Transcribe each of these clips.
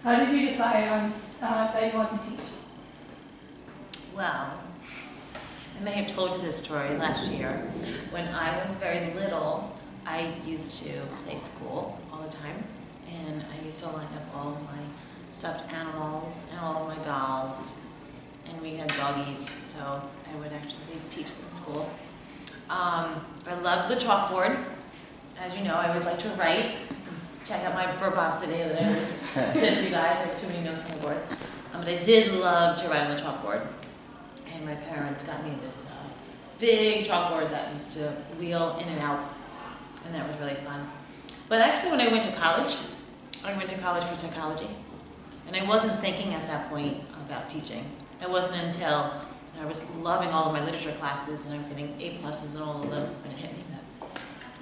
How did you decide on that you want to teach? Well, I may have told you this story last year. When I was very little, I used to play school all the time, and I used to line up all of my stuffed animals and all of my dolls, and we had doggies, so I would actually teach them school. I loved the chalkboard. As you know, I always like to write. Check out my verbosity that I always send to you guys. I have too many notes on the board. But I did love to write on the chalkboard. And my parents got me this big chalkboard that used to wheel in and out. And that was really fun. But actually when I went to college for psychology. And I wasn't thinking at that point about teaching. It wasn't until I was loving all of my literature classes and I was getting A+ in all of them, and it hit me that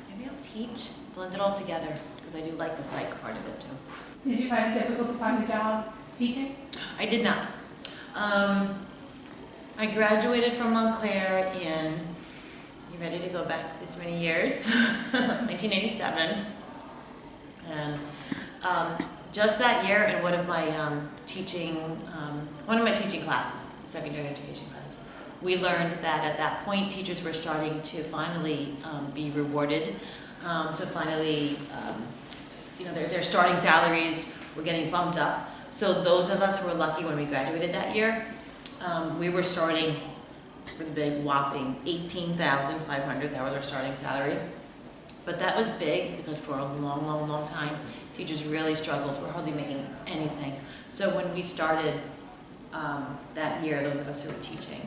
maybe I'll teach, blend it all together, because I do like the psych part of it too. Did you find it difficult to find a job teaching? I did not. I graduated from Montclair in, you ready to go back this many years? 1987. And just that year in one of my teaching classes, secondary education classes, we learned that at that point teachers were starting to finally be rewarded, to finally, their starting salaries were getting bumped up. So those of us who were lucky when we graduated that year, we were starting for the big whopping $18,500. That was our starting salary. But that was big because for a long, long, long time, teachers really struggled. We're hardly making anything. So when we started that year, those of us who were teaching,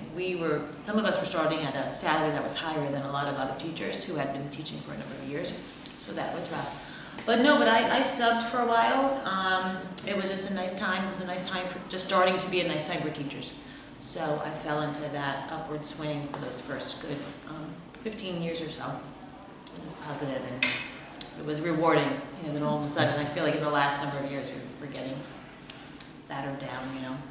some of us were starting at a salary that was higher than a lot of other teachers who had been teaching for a number of years. So that was rough. But I subbed for a while. It was just a nice time. It was a nice time for just starting to be a nice time for teachers. So I fell into that upward swing for those first good 15 years or so. It was positive and it was rewarding. Then all of a sudden, I feel like in the last number of years, we're getting battered down.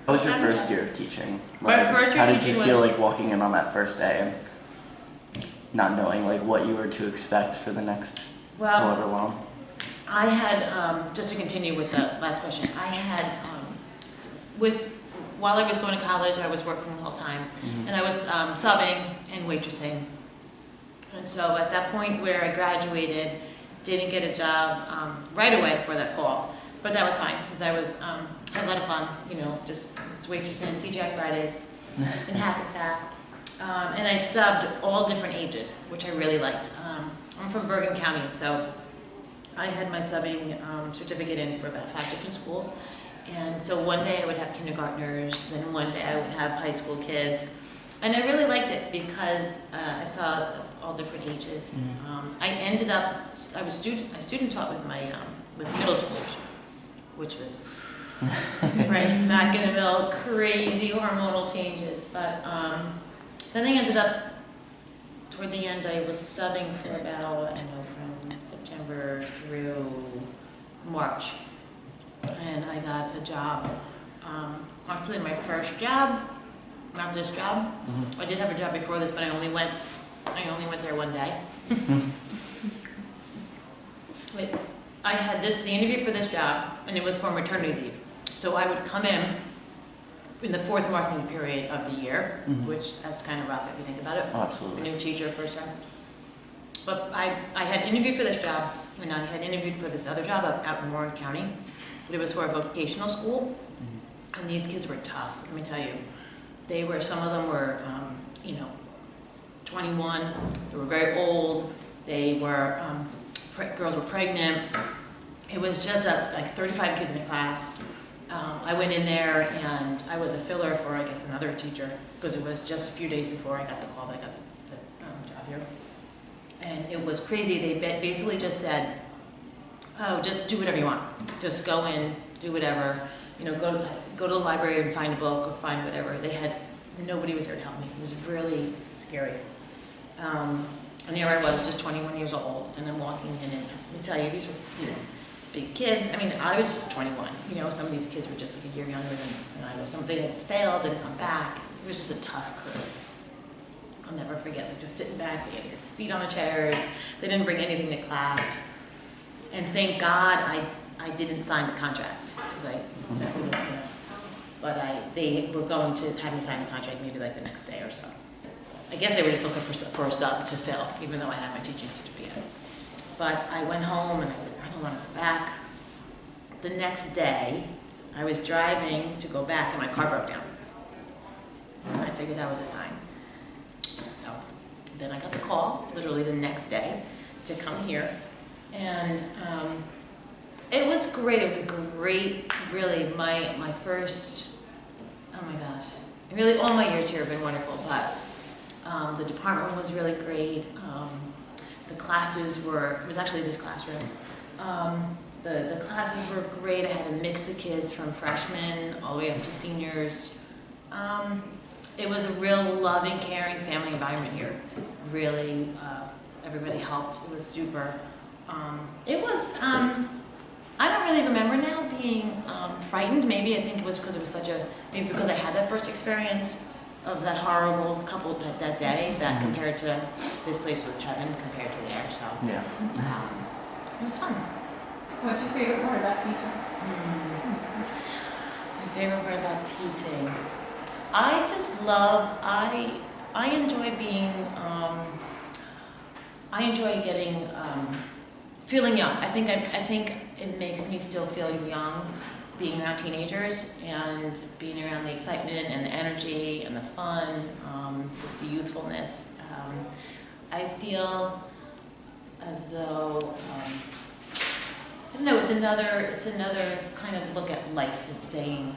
What was your first year of teaching? My first year how of did you teaching feel was- like walking in on that first day and not knowing like what you were to expect for the next however long? I had, just to continue with the last question, I had, while I was going to college, I was working the whole time, and I was subbing and waitressing. And so at that point where I graduated, didn't get a job right away for that fall, but that was fine, because I had a lot of fun, just waitressing, TGI Fridays, and Hackensack. And I subbed all different ages, which I really liked. I'm from Bergen County, so I had my subbing certificate in for about 5 different schools. And so one day I would have kindergartners, then one day I would have high school kids. And I really liked it because I saw all different ages. I was student taught with with middle schoolers, which was right smack in the middle, crazy hormonal changes. But then I ended up, toward the end, I was subbing for about, from September through March. And I got a job, actually my first job, not this job. I did have a job before this, but I only went there one day. I had the interview for this job, and it was for maternity leave. So I would come in the 4th marking period of the year, which that's kind of rough if you think about it. Oh, absolutely. A new teacher, first time. But I had interviewed for this job, and I had interviewed for this other job out in Warren County, but it was for a vocational school, and these kids were tough, let me tell you. Some of them were, 21, they were very old, they were, girls were pregnant. It was just like 35 kids in a class. I went in there and I was a filler for, I guess, another teacher, because it was just a few days before I got the call that I got the job here. And it was crazy. They basically just said, oh, just do whatever you want. Just go in, do whatever. Go to the library and find a book or find whatever. Nobody was there to help me. It was really scary. And here I was, just 21 years old, and I'm walking in, and let me tell you, these were, big kids. I mean, I was just 21. Some of these kids were just like a year younger than I was. Some of them had failed and come back. It was just a tough crew. I'll never forget, like, just sitting back, they had your feet on the chairs. They didn't bring anything to class. And thank God I didn't sign the contract, because they were going to have me sign the contract maybe like the next day or so. I guess they were just looking for a sub to fill, even though I had my teaching certificate. But I went home and I said, I don't want to go back. The next day, I was driving to go back and my car broke down. And I figured that was a sign. So then I got the call, literally the next day, to come here. And it was great. It was a great, really, my first, oh my gosh. Really, all my years here have been wonderful, but the department was really great. The classes were, it was actually this classroom. The classes were great. I had a mix of kids from freshmen all the way up to seniors. It was a real loving, caring family environment here. Really, everybody helped. It was super. It was, I don't really remember now being frightened. Maybe I think it was because it was maybe because I had that first experience of that horrible couple that day, that compared to this place was heaven compared to there. So Yeah. It was fun. What's your favorite part about teaching? My favorite part about teaching, I just love. I enjoy being. I enjoy getting feeling young. I think it makes me still feel young, being around teenagers and being around the excitement and the energy and the fun, the youthfulness. I feel as though I don't know. It's another kind of look at life and staying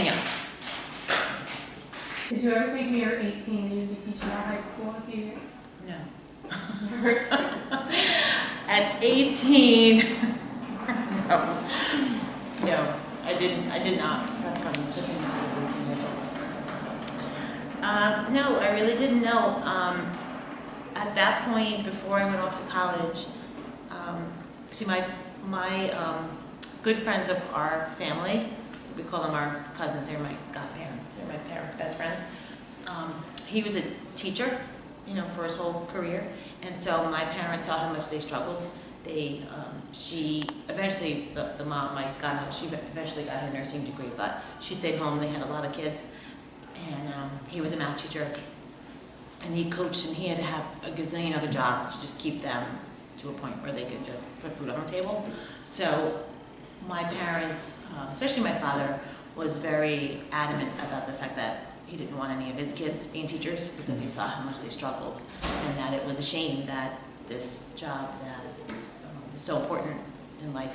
young. Did you ever think when you were 18 that you'd be teaching at high school in a few years? No. Never. At 18, no, I did not. That's funny. I didn't know I was 18 years old. No, I really didn't know. At that point, before I went off to college, see, my good friends of our family, we call them our cousins, they're my godparents, they're my parents' best friends. He was a teacher, for his whole career, and so my parents saw how much they struggled. She eventually, the mom, my godmother, she eventually got her nursing degree, but she stayed home. They had a lot of kids, and he was a math teacher, and he coached, and he had to have a gazillion other jobs to just keep them to a point where they could just put food on the table. So my parents, especially my father, was very adamant about the fact that he didn't want any of his kids being teachers because he saw how much they struggled, and that it was a shame that this job that is so important in life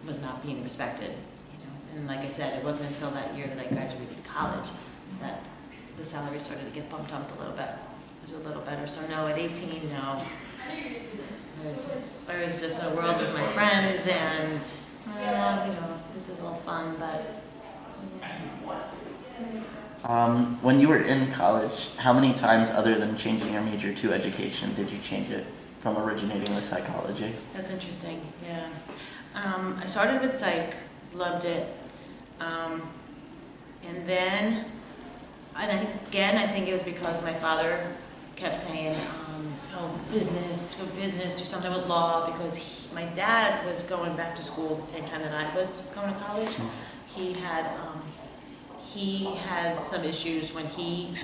was not being respected. And like I said, it wasn't until that year that I graduated college that the salary started to get bumped up a little bit. It was a little better. So no, at 18, no. I was just in a world with my friends, and this is all fun, but. When you were in college, how many times other than changing your major to education did you change it from originating with psychology? That's interesting, yeah. I started with psych, loved it. And then, I think it was because my father kept saying, business, do something with law, because my dad was going back to school at the same time that I was going to college. He had some issues when he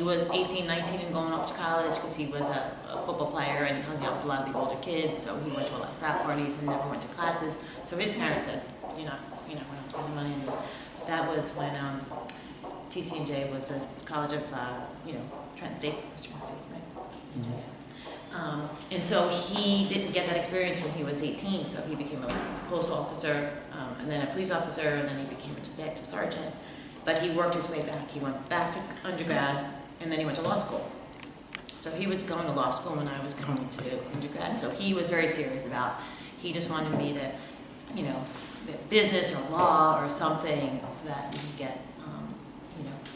was 18, 19 and going off to college, because he was a football player and he hung out with a lot of the older kids, so he went to a lot of frat parties and never went to classes. So his parents said, we're not spending money. And that was when TCNJ was a college of, Trenton State, right? TCNJ. And so he didn't get that experience when he was 18, so he became a postal officer, and then a police officer, and then he became a detective sergeant. But he worked his way back. He went back to undergrad, and then he went to law school. So he was going to law school when I was going to undergrad, so he was very serious about, he just wanted me to, business or law or something that you could get,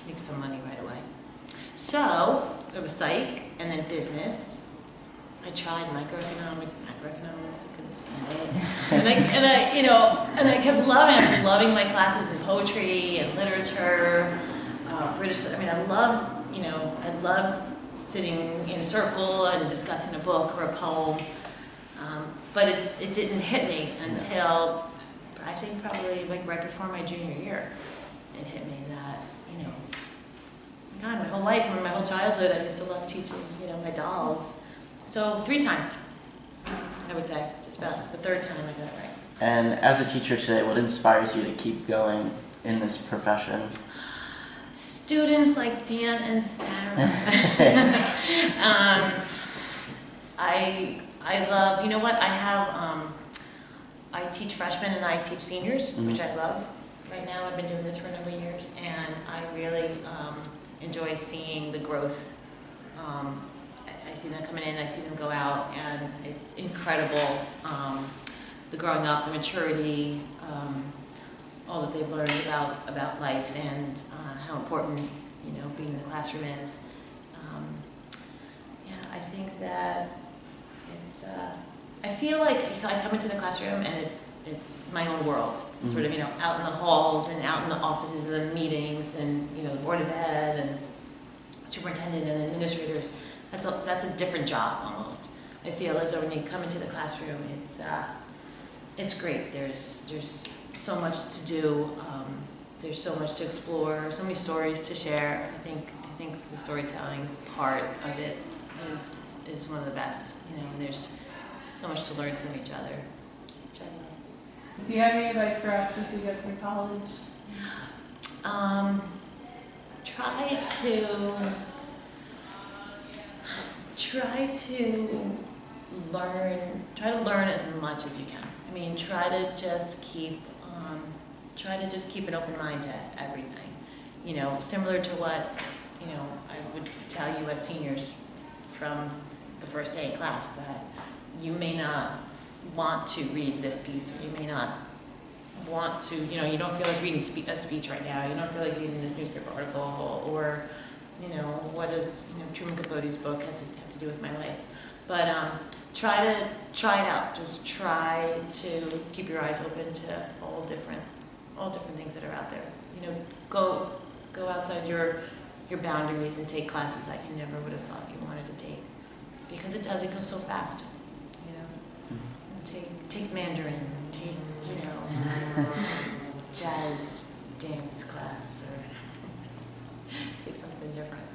make some money right away. So it was psych, and then business. I tried microeconomics, macroeconomics, I couldn't stand it. And I kept loving my classes in poetry and literature, British. I loved sitting in a circle and discussing a book or a poem. But it didn't hit me until I think probably like right before my junior year, it hit me that, you know, God, my whole life, my whole childhood, I used to love teaching, you know, my dolls. So 3 times, I would say, just about the 3rd time I got it right. And as a teacher today, what inspires you to keep going in this profession? Students like Dan and Sarah. I love, you know what, I teach freshmen and I teach seniors, which I love. Right now, I've been doing this for a number of years, and I really enjoy seeing the growth. I see them coming in, I see them go out, and it's incredible, the growing up, the maturity, all that they've learned about life and how important, you know, being in the classroom is. Yeah, I think that it's, I feel like I come into the classroom and it's my own world, sort of, you know, out in the halls and out in the offices and the meetings and, you know, the Board of Ed and superintendent and administrators. That's a different job almost. I feel as though when you come into the classroom, it's great. There's so much to do. There's so much to explore. So many stories to share. I think the storytelling part of it is one of the best. You know, and there's so much to learn from each other, which I love. Do you have any advice for us as we go through college? Try to learn as much as you can. I mean, try to just keep an open mind to everything. You know, similar to what, you know, I would tell you as seniors from the first day in class, that you may not want to read this piece, or you may not want to, you know, you don't feel like reading a speech right now, you don't feel like reading this newspaper article, or, you know, what does, you know, Truman Capote's book have to do with my life. But try it out. Just try to keep your eyes open to all different things that are out there. You know, go outside your boundaries and take classes that you never would have thought you wanted to take, because it goes so fast. You know, take Mandarin, take, you know, jazz dance class, or take something different.